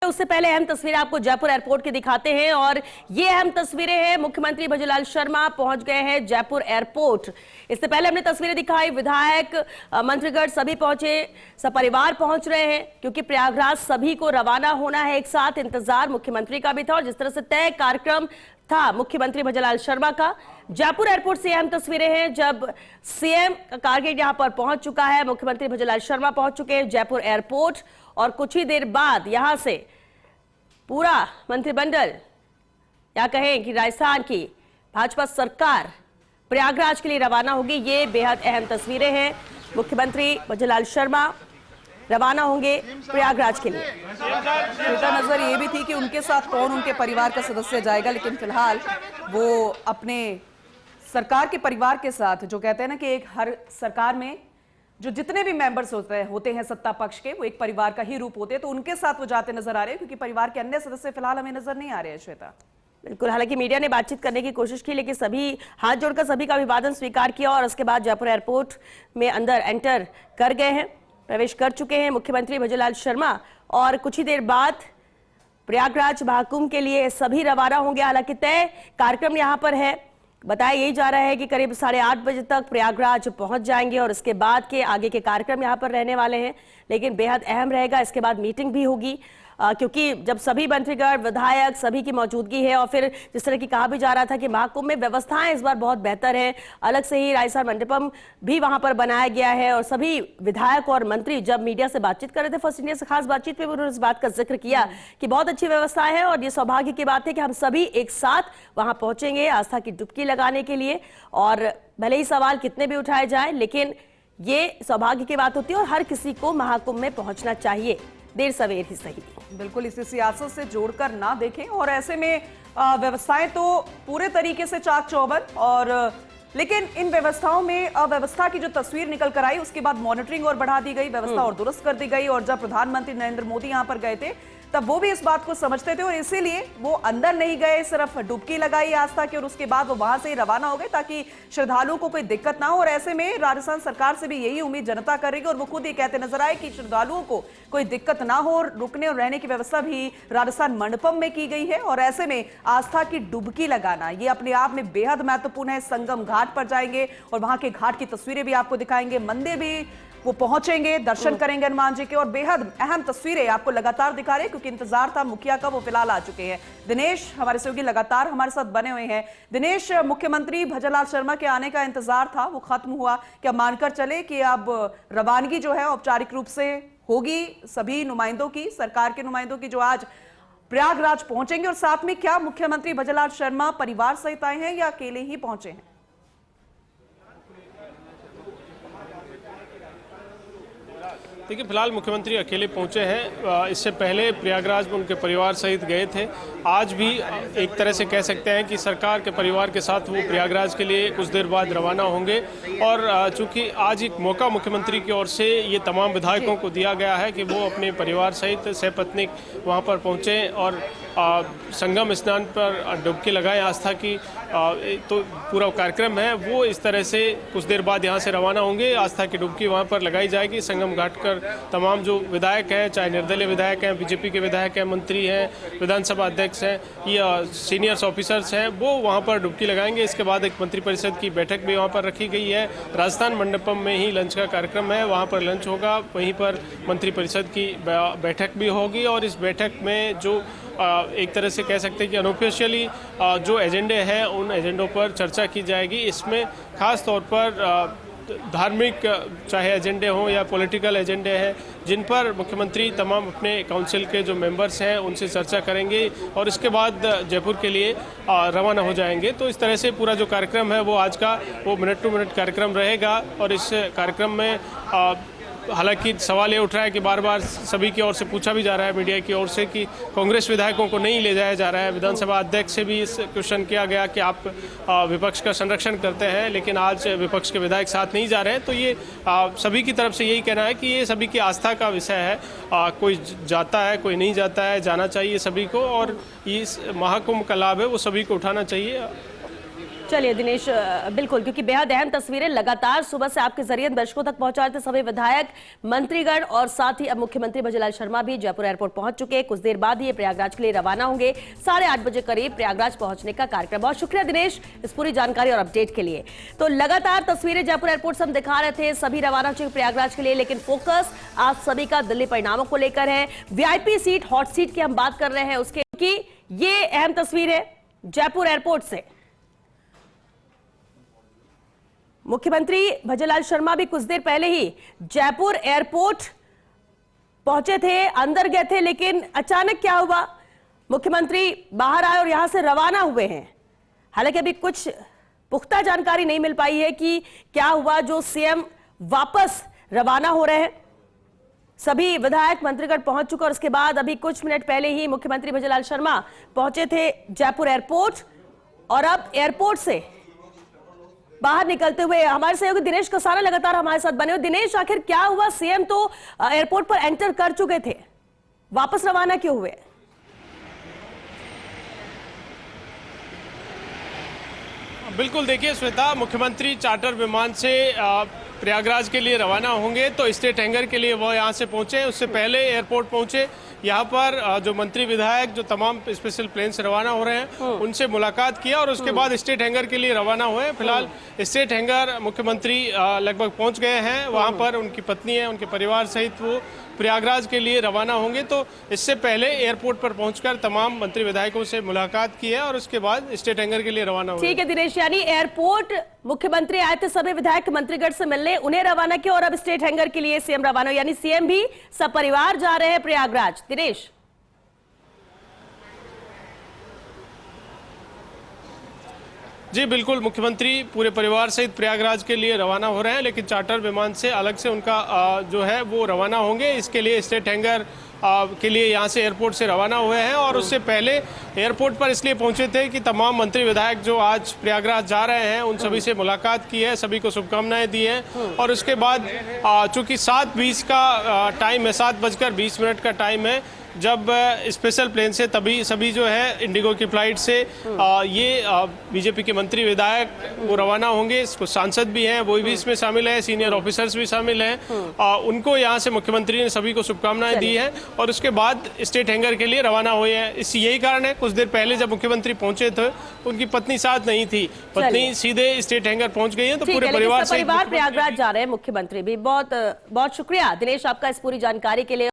उससे पहले अहम तस्वीरें आपको जयपुर एयरपोर्ट की दिखाते हैं और ये अहम तस्वीरें हैं। मुख्यमंत्री भजनलाल शर्मा पहुंच गए हैं जयपुर एयरपोर्ट। इससे पहले हमने तस्वीरें दिखाई, विधायक मंत्रीगण सभी पहुंचे, सपरिवार पहुंच रहे हैं क्योंकि प्रयागराज सभी को रवाना होना है एक साथ। इंतजार मुख्यमंत्री का भी था और जिस तरह से तय कार्यक्रम था मुख्यमंत्री भजनलाल शर्मा का। जयपुर एयरपोर्ट से अहम तस्वीरें हैं जब सीएम का कारगेट यहां पर पहुंच चुका है, मुख्यमंत्री भजनलाल शर्मा पहुंच चुके हैं जयपुर एयरपोर्ट और कुछ ही देर बाद यहां से पूरा मंत्रिमंडल या कहें कि राजस्थान की भाजपा सरकार प्रयागराज के लिए रवाना होगी। ये बेहद अहम तस्वीरें हैं। मुख्यमंत्री भजनलाल शर्मा रवाना होंगे प्रयागराज के लिए। श्वेता, नजर ये भी थी कि उनके साथ कौन उनके परिवार का सदस्य जाएगा, लेकिन फिलहाल वो अपने सरकार के परिवार के साथ, जो कहते हैं ना कि एक हर सरकार में जो जितने भी मेंबर्स होते हैं सत्ता पक्ष के, वो एक परिवार का ही रूप होते हैं, तो उनके साथ वो जाते नजर आ रहे हैं क्योंकि परिवार के अन्य सदस्य फिलहाल हमें नजर नहीं आ रहे हैं। श्वेता, बिल्कुल, हालांकि मीडिया ने बातचीत करने की कोशिश की लेकिन सभी हाथ जोड़कर सभी का अभिवादन स्वीकार किया और उसके बाद जयपुर एयरपोर्ट में अंदर एंटर कर गए हैं, प्रवेश कर चुके हैं मुख्यमंत्री भजनलाल शर्मा और कुछ ही देर बाद प्रयागराज महाकुंभ के लिए सभी रवाना होंगे। हालांकि तय कार्यक्रम यहां पर है, बताया यही जा रहा है कि करीब 8:30 बजे तक प्रयागराज पहुंच जाएंगे और इसके बाद के आगे के कार्यक्रम यहां पर रहने वाले हैं। लेकिन बेहद अहम रहेगा, इसके बाद मीटिंग भी होगी क्योंकि जब सभी मंत्रीगण विधायक सभी की मौजूदगी है और फिर जिस तरह की कहा भी जा रहा था कि महाकुंभ में व्यवस्थाएं इस बार बहुत बेहतर है, अलग से ही राजस्थान मंडपम भी वहां पर बनाया गया है और सभी विधायक और मंत्री जब मीडिया से बातचीत कर रहे थे फर्स्ट इंडिया से खास बातचीत में उन्होंने इस बात का जिक्र किया कि बहुत अच्छी व्यवस्था है और ये सौभाग्य की बात है कि हम सभी एक साथ वहां पहुंचेंगे आस्था की डुबकी लगाने के लिए। और भले ही सवाल कितने भी उठाए जाए लेकिन ये सौभाग्य की बात होती है और हर किसी को महाकुंभ में पहुंचना चाहिए, देर सवेर ही सही। बिल्कुल, इसे सियासत से जोड़कर ना देखें और ऐसे में व्यवस्थाएं तो पूरे तरीके से चाक चौबंद, और लेकिन इन व्यवस्थाओं में अव्यवस्था की जो तस्वीर निकल कर आई उसके बाद मॉनिटरिंग और बढ़ा दी गई, व्यवस्था और दुरुस्त कर दी गई। और जब प्रधानमंत्री नरेंद्र मोदी यहां पर गए थे तब वो भी इस बात को समझते थे और इसीलिए वो अंदर नहीं गए, सिर्फ डुबकी लगाई आस्था की और उसके बाद वो वहां से ही रवाना हो गए ताकि श्रद्धालुओं को कोई दिक्कत ना हो। और ऐसे में राजस्थान सरकार से भी यही उम्मीद जनता करेगी और वो खुद ये कहते नजर आए कि श्रद्धालुओं को कोई दिक्कत ना हो, रुकने और रहने की व्यवस्था भी राजस्थान मंडपम में की गई है। और ऐसे में आस्था की डुबकी लगाना ये अपने आप में बेहद महत्वपूर्ण है। संगम घाट पर जाएंगे और वहां के घाट की तस्वीरें भी आपको दिखाएंगे, मंदिर भी वो पहुंचेंगे, दर्शन करेंगे हनुमान जी के और बेहद अहम तस्वीरें आपको लगातार दिखा रहे हैं क्योंकि इंतजार था मुखिया का, वो फिलहाल आ चुके हैं। दिनेश हमारे सहयोगी लगातार हमारे साथ बने हुए हैं। दिनेश, मुख्यमंत्री भजनलाल शर्मा के आने का इंतजार था, वो खत्म हुआ, क्या मानकर चले कि अब रवानगी जो है औपचारिक रूप से होगी सभी नुमाइंदों की, सरकार के नुमाइंदों की जो आज प्रयागराज पहुंचेंगे? और साथ में क्या मुख्यमंत्री भजनलाल शर्मा परिवार सहित आए हैं या अकेले ही पहुंचे हैं? देखिए, फिलहाल मुख्यमंत्री अकेले पहुंचे हैं। इससे पहले प्रयागराज में उनके परिवार सहित गए थे। आज भी एक तरह से कह सकते हैं कि सरकार के परिवार के साथ वो प्रयागराज के लिए कुछ देर बाद रवाना होंगे। और चूंकि आज एक मौका मुख्यमंत्री की ओर से ये तमाम विधायकों को दिया गया है कि वो अपने परिवार सहित सपत्नीक वहाँ पर पहुँचें और संगम स्नान पर डुबकी लगाएं आस्था की। तो पूरा कार्यक्रम है वो इस तरह से कुछ देर बाद यहाँ से रवाना होंगे। आस्था की डुबकी वहाँ पर लगाई जाएगी। संगम घाट कर तमाम जो विधायक हैं, चाहे निर्दलीय विधायक हैं, बीजेपी के विधायक हैं, मंत्री हैं, विधानसभा अध्यक्ष हैं या सीनियर्स ऑफिसर्स हैं, वो वहाँ पर डुबकी लगाएंगे। इसके बाद एक मंत्रिपरिषद की बैठक भी वहाँ पर रखी गई है। राजस्थान मंडपम में ही लंच का कार्यक्रम है, वहाँ पर लंच होगा, वहीं पर मंत्रिपरिषद की बैठक भी होगी। और इस बैठक में जो एक तरह से कह सकते हैं कि अनऑफिशियली जो एजेंडे हैं उन एजेंडों पर चर्चा की जाएगी। इसमें खास तौर पर धार्मिक चाहे एजेंडे हों या पॉलिटिकल एजेंडे हैं जिन पर मुख्यमंत्री तमाम अपने काउंसिल के जो मेंबर्स हैं उनसे चर्चा करेंगे और इसके बाद जयपुर के लिए रवाना हो जाएंगे। तो इस तरह से पूरा जो कार्यक्रम है वो आज का वो मिनट टू मिनट कार्यक्रम रहेगा। और इस कार्यक्रम में हालांकि सवाल ये उठ रहा है कि बार बार सभी की ओर से पूछा भी जा रहा है मीडिया की ओर से कि कांग्रेस विधायकों को नहीं ले जाया जा रहा है। विधानसभा अध्यक्ष से भी इस क्वेश्चन किया गया कि आप विपक्ष का संरक्षण करते हैं लेकिन आज विपक्ष के विधायक साथ नहीं जा रहे हैं। तो ये सभी की तरफ से यही कहना है कि ये सभी की आस्था का विषय है। कोई जाता है कोई नहीं जाता है, जाना चाहिए सभी को और इस महाकुंभ का लाभ है वो सभी को उठाना चाहिए। चलिए दिनेश, बिल्कुल, क्योंकि बेहद अहम तस्वीरें लगातार सुबह से आपके जरिए दर्शकों तक पहुंचा रहे थे सभी विधायक, मंत्रीगण और साथ ही अब मुख्यमंत्री भजनलाल शर्मा भी जयपुर एयरपोर्ट पहुंच चुके हैं। कुछ देर बाद ही ये प्रयागराज के लिए रवाना होंगे। 8:30 बजे करीब प्रयागराज पहुंचने का कार्यक्रम। बहुत शुक्रिया दिनेश इस पूरी जानकारी और अपडेट के लिए। तो लगातार तस्वीरें जयपुर एयरपोर्ट से हम दिखा रहे थे, सभी रवाना चुके प्रयागराज के लिए, लेकिन फोकस आप सभी का दिल्ली परिणामों को लेकर है। वीआईपी सीट, हॉट सीट की हम बात कर रहे हैं उसके की ये अहम तस्वीर है जयपुर एयरपोर्ट से। मुख्यमंत्री भजनलाल शर्मा भी कुछ देर पहले ही जयपुर एयरपोर्ट पहुंचे थे, अंदर गए थे, लेकिन अचानक क्या हुआ, मुख्यमंत्री बाहर आए और यहां से रवाना हुए हैं। हालांकि अभी कुछ पुख्ता जानकारी नहीं मिल पाई है कि क्या हुआ जो सीएम वापस रवाना हो रहे हैं। सभी विधायक मंत्रीगण पहुंच चुके और उसके बाद अभी कुछ मिनट पहले ही मुख्यमंत्री भजनलाल शर्मा पहुंचे थे जयपुर एयरपोर्ट और अब एयरपोर्ट से बाहर निकलते हुए हमारे सहयोगी दिनेश कसारा लगातार हमारे साथ बने हुए। दिनेश, आखिर क्या हुआ, सीएम तो एयरपोर्ट पर एंटर कर चुके थे, वापस रवाना क्यों हुए? बिल्कुल, देखिए श्वेता, मुख्यमंत्री चार्टर विमान से प्रयागराज के लिए रवाना होंगे तो स्टेट हैंगर के लिए वो यहाँ से पहुंचे। उससे पहले एयरपोर्ट पहुंचे, यहाँ पर जो मंत्री विधायक जो तमाम स्पेशल प्लेन से रवाना हो रहे हैं उनसे मुलाकात किया और उसके बाद स्टेट हैंगर के लिए रवाना हुए। फिलहाल स्टेट हैंगर मुख्यमंत्री लगभग पहुंच गए हैं, वहाँ पर उनकी पत्नी है, उनके परिवार सहित वो प्रयागराज के लिए रवाना होंगे। तो इससे पहले एयरपोर्ट पर पहुंचकर तमाम मंत्री विधायकों से मुलाकात की है और उसके बाद स्टेट हैंगर के लिए रवाना हुए। ठीक है दिनेश, यानी एयरपोर्ट मुख्यमंत्री आए थे सभी विधायक मंत्रीगण से मिलने, उन्हें रवाना किया और अब स्टेट हैंगर के लिए सीएम रवाना, यानी सीएम भी सपरिवार जा रहे हैं प्रयागराज। दिनेश, जी बिल्कुल, मुख्यमंत्री पूरे परिवार सहित प्रयागराज के लिए रवाना हो रहे हैं, लेकिन चार्टर विमान से अलग से उनका जो है वो रवाना होंगे। इसके लिए स्टेट हैंगर के लिए यहाँ से एयरपोर्ट से रवाना हुए हैं और उससे पहले एयरपोर्ट पर इसलिए पहुंचे थे कि तमाम मंत्री विधायक जो आज प्रयागराज जा रहे हैं उन सभी से मुलाकात की है, सभी को शुभकामनाएं दी हैं और उसके बाद चूंकि 7:20 का टाइम है, 7:20 का टाइम है, जब स्पेशल प्लेन से तभी सभी जो है इंडिगो की फ्लाइट से ये बीजेपी के मंत्री विधायक वो रवाना होंगे। कुछ सांसद भी हैं, वो भी इसमें शामिल हैं, सीनियर ऑफिसर्स भी शामिल हैं। उनको यहाँ से मुख्यमंत्री ने सभी को शुभकामनाएं दी हैं और उसके बाद स्टेट हैंगर के लिए रवाना हुए हैं। यही कारण है, कुछ देर पहले जब मुख्यमंत्री पहुंचे थे उनकी पत्नी साथ नहीं थी, पत्नी सीधे स्टेट हैंगर पहुंच गई है। तो पूरे परिवार प्रयागराज जा रहे हैं मुख्यमंत्री भी। बहुत बहुत शुक्रिया दिनेश आपका इस पूरी जानकारी के लिए।